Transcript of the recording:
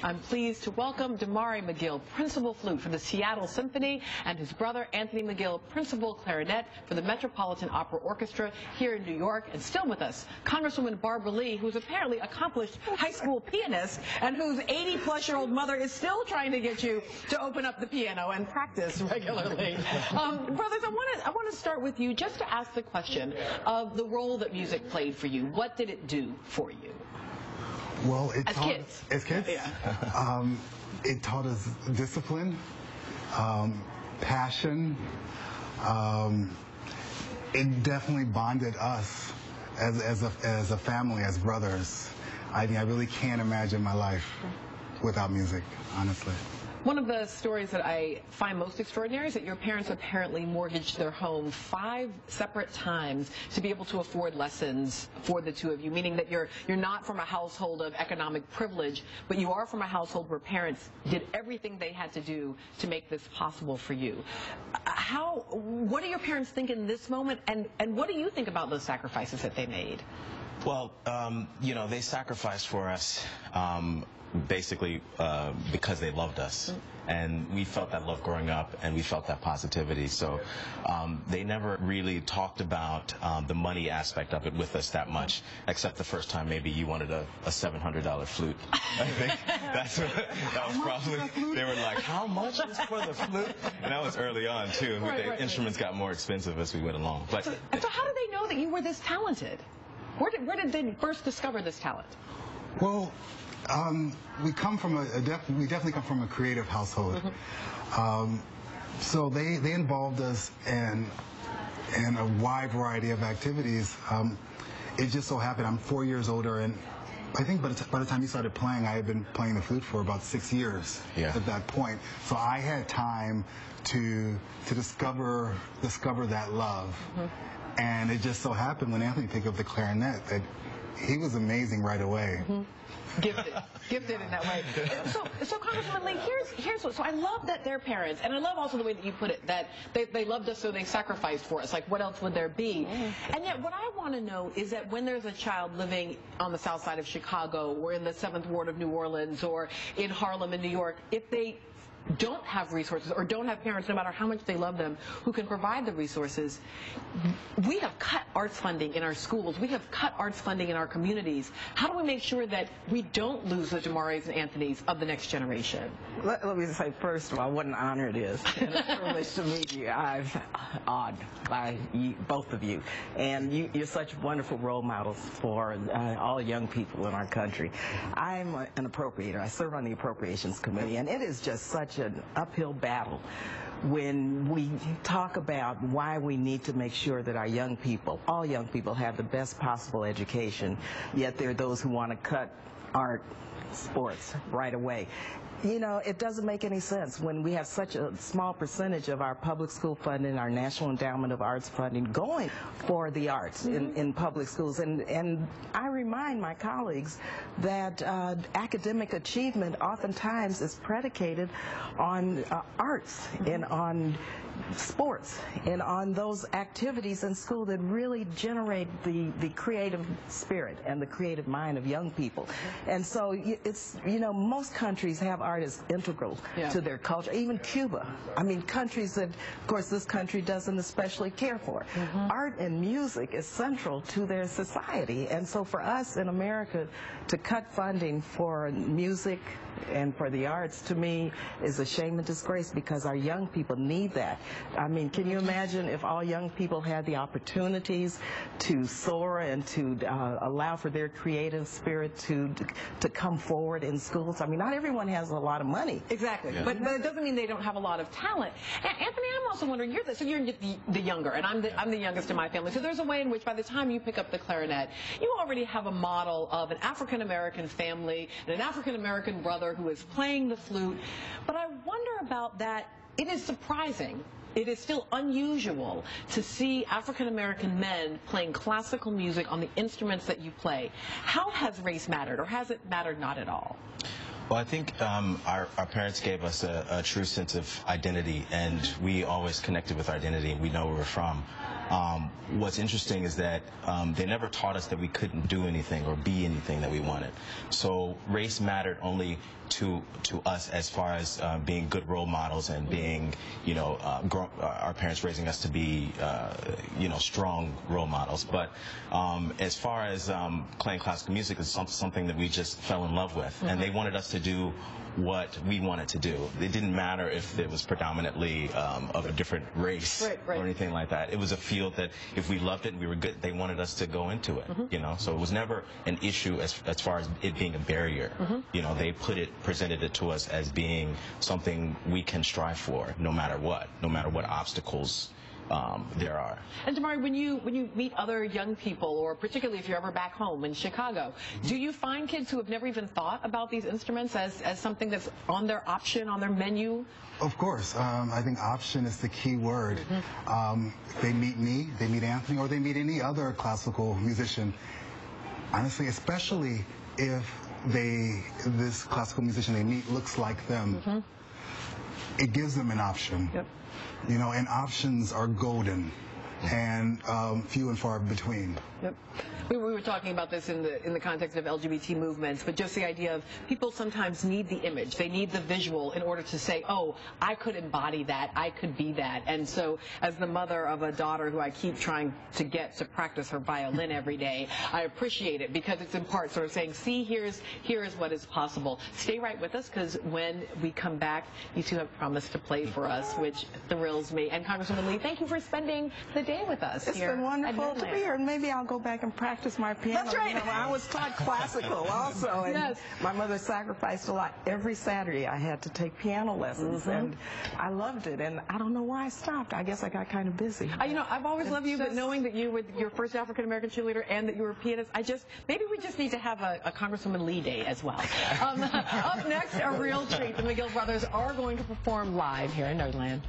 I'm pleased to welcome Damari McGill, Principal Flute for the Seattle Symphony, and his brother Anthony McGill, Principal Clarinet for the Metropolitan Opera Orchestra here in New York. And still with us, Congresswoman Barbara Lee, who's apparently accomplished high school pianist and whose 80-plus-year-old mother is still trying to get you to open up the piano and practice regularly. Brothers, I want to start with you just to ask the question of the role that music played for you. What did it do for you? Well, As kids. Yeah. It taught us discipline, passion. It definitely bonded us as a family, as brothers. I really can't imagine my life without music, honestly. One of the stories that I find most extraordinary is that your parents apparently mortgaged their home 5 separate times to be able to afford lessons for the two of you, meaning that you're not from a household of economic privilege, but you are from a household where parents did everything they had to do to make this possible for you. What do your parents think in this moment, and what do you think about those sacrifices that they made? Well, they sacrificed for us basically because they loved us, and we felt that love growing up, and we felt that positivity. So they never really talked about the money aspect of it with us that much, except the first time maybe you wanted a $700 flute. I think that was probably, they were like, how much is for the flute? And that was early on too. The instruments got more expensive as we went along. But so how did they know that you were this talented? Where did they first discover this talent? Well, we definitely come from a creative household. So they involved us in a wide variety of activities. It just so happened I'm 4 years older, and I think by the time you started playing, I had been playing the flute for about 6 years at that point. So I had time to discover that love. And it just so happened when Anthony picked up the clarinet that he was amazing right away. Gifted in that way. So Congresswoman Lee, here's what. So I love that their parents, and I love also the way that you put it, that they loved us, so they sacrificed for us. Like, what else would there be? And yet, what I want to know is that when there's a child living on the south side of Chicago, or in the 7th Ward of New Orleans, or in Harlem in New York, if they don't have resources or don't have parents, no matter how much they love them, who can provide the resources, we have cut arts funding in our schools. We have cut arts funding in our communities. How do we make sure that we don't lose the Damaris and Anthonys of the next generation? Let me say, first of all, what an honor it is and a privilege to meet you. I'm awed by both of you. And you're such wonderful role models for all young people in our country. I'm an appropriator. I serve on the Appropriations Committee, and it is just such an uphill battle when we talk about why we need to make sure that our young people, all young people, have the best possible education, yet there are those who want to cut art, sports right away. You know, it doesn't make any sense when we have such a small percentage of our public school funding, our National Endowment of Arts funding going for the arts in public schools. And I remind my colleagues that academic achievement oftentimes is predicated on arts and on sports and on those activities in school that really generate the creative spirit and the creative mind of young people. And so it's, most countries have art as integral to their culture, even Cuba. I mean, countries that, of course, this country doesn't especially care for. Art and music is central to their society. And so for us in America to cut funding for music and for the arts, to me, is a shame and disgrace, because our young people need that. I mean, can you imagine if all young people had the opportunities to soar and to allow for their creative spirit to come forward in schools? I mean, not everyone has a lot of money. Exactly. But it doesn't mean they don't have a lot of talent. Anthony, I'm also wondering, you're the younger, and I'm the youngest in my family, so there's a way in which by the time you pick up the clarinet, you already have a model of an African-American family and an African-American brother who is playing the flute. But I wonder about that. It is surprising. It is still unusual to see African-American men playing classical music on the instruments that you play. How has race mattered, or has it mattered not at all? Well, I think our parents gave us a true sense of identity, and we always connected with our identity, and we know where we're from. what's interesting is that they never taught us that we couldn't do anything or be anything that we wanted. So race mattered only to us as far as being good role models and being, you know, our parents raising us to be, you know, strong role models. But as far as playing classical music is something that we just fell in love with, and they wanted us to do what we wanted to do. It didn't matter if it was predominantly of a different race or anything like that. It was a field that if we loved it and we were good, they wanted us to go into it, you know. So it was never an issue as far as it being a barrier. You know, they presented it to us as being something we can strive for no matter what obstacles there are. And Damari, when you meet other young people, or particularly if you're ever back home in Chicago, do you find kids who have never even thought about these instruments as something that's on their option, on their menu? Of course. I think option is the key word. If they meet me, they meet Anthony, or they meet any other classical musician, honestly, especially if this classical musician they meet looks like them, it gives them an option. You know, and options are golden and few and far between. We were talking about this in the context of LGBT movements, but just the idea of people sometimes need the image, they need the visual in order to say, oh, I could embody that, I could be that. And so as the mother of a daughter who I keep trying to get to practice her violin every day, I appreciate it because it's in part sort of saying, see, here is what is possible. Stay right with us, because when we come back, you two have promised to play for us, which thrills me. And Congresswoman Lee, thank you for spending the day with us. It's been wonderful to be here, and maybe I'll go back and practice my piano. That's right. You know, I was taught classical also, and my mother sacrificed a lot. Every Saturday I had to take piano lessons, and I loved it, and I don't know why I stopped. I guess I got kind of busy. You know, I've always loved you, but knowing that you were your first African-American cheerleader and that you were a pianist, maybe we just need to have a Congresswoman Lee Day as well. Up next, a real treat. The McGill brothers are going to perform live here in Nerdland.